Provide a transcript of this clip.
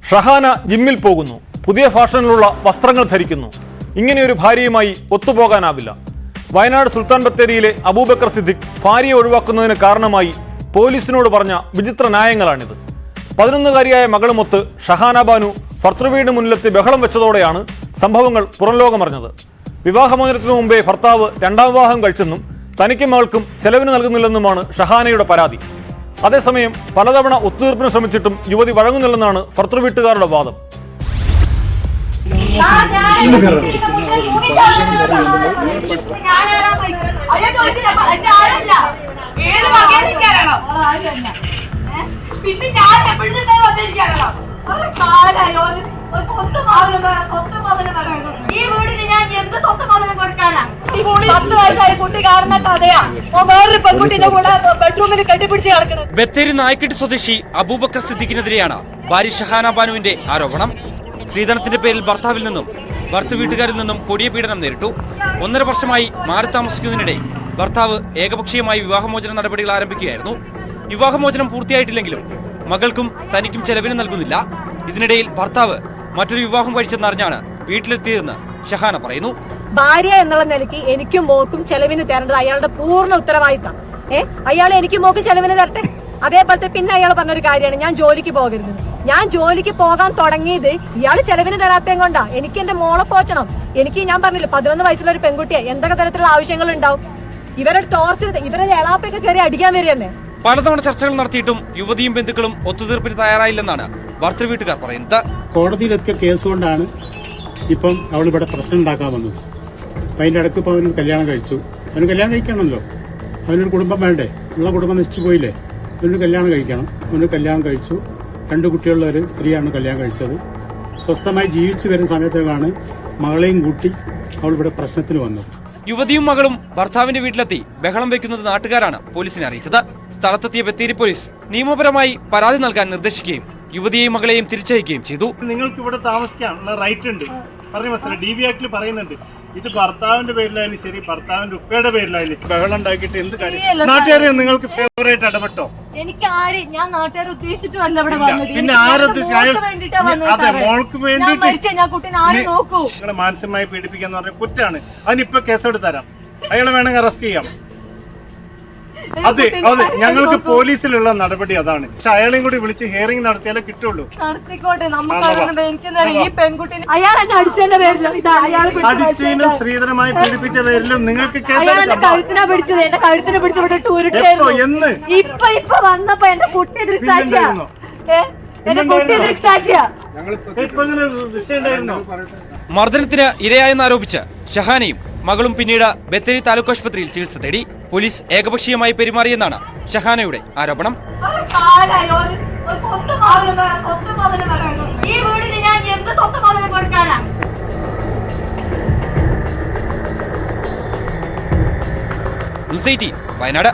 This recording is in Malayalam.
ഷഹാന ജിമ്മിൽ പോകുന്നു, പുതിയ ഫാഷനിലുള്ള വസ്ത്രങ്ങൾ ധരിക്കുന്നു. ഇങ്ങനെയൊരു ഭാര്യയുമായി ഒത്തുപോകാനാവില്ല. വയനാട് സുൽത്താൻ ബത്തേരിയിലെ അബൂബക്കർ സിദ്ദിഖ് ഭാര്യയെ ഒഴിവാക്കുന്നതിന് കാരണമായി പോലീസിനോട് പറഞ്ഞ വിചിത്ര ന്യായങ്ങളാണിത്. 11-കാരിയായ മകളുമൊത്ത് ഷഹാന ബാനു ഭർത്തൃവീടിന് മുന്നിലെത്തി ബഹളം വെച്ചതോടെയാണ് സംഭവങ്ങൾ പുറംലോകമറിഞ്ഞത്. വിവാഹമോചനത്തിനു മുമ്പേ ഭർത്താവ് രണ്ടാം വിവാഹം കഴിച്ചെന്നും തനിക്കും മകൾക്കും ചെലവിന് നൽകുന്നില്ലെന്നുമാണ് ഷഹാനയുടെ പരാതി. അതേസമയം പലതവണ ഒത്തുതീർപ്പിന് ശ്രമിച്ചിട്ടും യുവതി വഴങ്ങുന്നില്ലെന്നാണ് ഭർത്തൃവീട്ടുകാരുടെ വാദം. ബത്തേരി നായ്ക്കെട്ട് സ്വദേശി അബൂബക്കർ സിദ്ദിഖിനെതിരെയാണ് ഭാര്യ ഷഹാന ബാനുവിന്റെ ആരോപണം. സ്ത്രീധനത്തിന്റെ പേരിൽ ഭർത്താവിൽ നിന്നും ഭർത്തൃവീട്ടുകാരിൽ നിന്നും കൊടിയ പീഡനം നേരിട്ടു. 1.5 വർഷമായി മാറി താമസിക്കുന്നതിനിടെ ഭർത്താവ് ഏകപക്ഷീയമായി വിവാഹമോചന നടപടികൾ ആരംഭിക്കുകയായിരുന്നു. വിവാഹമോചനം പൂർത്തിയായിട്ടില്ലെങ്കിലും മകൾക്കും തനിക്കും ചെലവിന് നൽകുന്നില്ല. ഇതിനിടയിൽ ഭർത്താവ് മറ്റൊരു വിവാഹം കഴിച്ചെന്നറിഞ്ഞാണ് വീട്ടിലെത്തിയതെന്ന് ഷഹാന പറയുന്നു. ഭാര്യ എന്നുള്ള നിലയ്ക്ക് എനിക്കും മോക്കും ചെലവിന് തരേണ്ടത് അയാളുടെ പൂർണ്ണ ഉത്തരവാദിത്തം. അയാൾ എനിക്കും മോക്കും ചെലവിന് തരട്ടെ. അതേപോലത്തെ പിന്നെ അയാൾ പറഞ്ഞൊരു കാര്യമാണ് ഞാൻ ജോലിക്ക് പോകരുത്. ഞാൻ ജോലിക്ക് പോകാൻ തുടങ്ങിയത് ഇയാൾ ചെലവിന് തരാത്തതും കൊണ്ടാ. എനിക്ക് എന്റെ മോളെ പോറ്റണം. എനിക്ക് ഞാൻ പറഞ്ഞില്ല 11 വയസ്സുള്ള ഒരു പെൺകുട്ടിയെ എന്തൊക്കെ തരത്തിലുള്ള ആവശ്യങ്ങൾ ഉണ്ടാവും. ഇവരുടെ ടോർച്ചർ, ഇവരുടെ എളാപ്പൊക്കെ കയറി അടിക്കാൻ വരിക തന്നെ. പലതവണ ചർച്ചകൾ നടത്തിയിട്ടും യുവതിയും ബന്ധുക്കളും ഒത്തുതീർപ്പിന് തയ്യാറായില്ലെന്നാണ് ഭർത്തൃവീട്ടുകാർ പറയുന്നത്. കോടതിയിലെത്തിയ കേസ് കൊണ്ടാണ് ഇപ്പം അവളിവിടെ പ്രശ്നം ഉണ്ടാക്കാൻ വന്നത്. അപ്പം അതിൻ്റെ ഇടയ്ക്ക് ഇപ്പോൾ അവനൊരു കല്യാണം കഴിച്ചു. അവന് കല്യാണം കഴിക്കണമല്ലോ, അവനൊരു കുടുംബം വേണ്ടേ? ഉള്ള കുടുംബം നശിച്ചു പോയില്ലേ? അവനൊരു കല്യാണം കഴിക്കണം. അവനൊരു കല്യാണം കഴിച്ചു. 2 കുട്ടികളുള്ള ഒരു സ്ത്രീയാണ് കല്യാണം കഴിച്ചത്. സ്വസ്ഥമായി ജീവിച്ചു വരുന്ന സമയത്തേക്കാണ് മകളെയും കൂട്ടി അവളിവിടെ പ്രശ്നത്തിന് വന്നത്. യുവതിയും മകളും ഭർത്താവിന്റെ വീട്ടിലെത്തി ബഹളം വെക്കുന്നത് നാട്ടുകാരാണ് പോലീസിനെ അറിയിച്ചത്. സ്ഥലത്തെത്തിയ ബത്തേരി പോലീസ് നിയമപരമായി പരാതി നൽകാൻ നിർദ്ദേശിക്കുകയും യുവതിയെയും മകളെയും തിരിച്ചയക്കുകയും ചെയ്തു. നിങ്ങൾക്ക് ഇവിടെ താമസിക്കാനുള്ള റൈറ്റ് ഉണ്ട്. പറഞ്ഞ മനസ്സിലായി, DV ആക്ടിൽ പറയുന്നുണ്ട്. ഇത് ഭർത്താവിന്റെ പേരിലായാലും ശരി, ഭർത്താവിന്റെ ഉപ്പയുടെ പേരിലായാലും ബഹളം ഉണ്ടാക്കിയിട്ട് എന്ത് കാര്യം? നാട്ടുകാരെ നിങ്ങൾക്ക് ഫേവറായിട്ട് ഇടപെട്ടോ? എനിക്ക് ഞാൻ നാട്ടുകാരെ ഉദ്ദേശിച്ചിട്ട് വല്ല ഇവിടെ വന്നത്. പിന്നെ അതെ, മോൾക്ക് വേണ്ടിയിട്ട് നിങ്ങളെ മാനസികമായി പീഡിപ്പിക്കാന്ന് പറഞ്ഞ കുറ്റാണ്. അതിനിപ്പോ കേസെടുത്ത് തരാം. അയാളെ വേണമെങ്കിൽ അറസ്റ്റ് ചെയ്യാം. അതെ അതെ, ഞങ്ങൾക്ക് പോലീസിലുള്ള നടപടി അതാണ്. പക്ഷെ അയാളെയും കൂടി വിളിച്ച് ഹിയറിംഗ് നടത്തിയാലേ കിട്ടുള്ളൂ. അടിച്ചതിനും സ്ത്രീധനമായി പീഡിപ്പിച്ച പേരിലും നിങ്ങൾക്ക് എന്ന് ഇപ്പൊ വന്നപ്പോ എന്റെ കുട്ടി ദൃക്സാക്ഷിയാണോ? മർദ്ദനത്തിന് ഇരയായെന്നാരോപിച്ച് ഷഹാനയും മകളും പിന്നീട് ബത്തേരി താലൂക്ക് ആശുപത്രിയിൽ ചികിത്സ തേടി. പോലീസ് ഏകപക്ഷീയമായി പെരുമാറിയെന്നാണ് ഷഹാനയുടെ ആരോപണം. വയനാട്.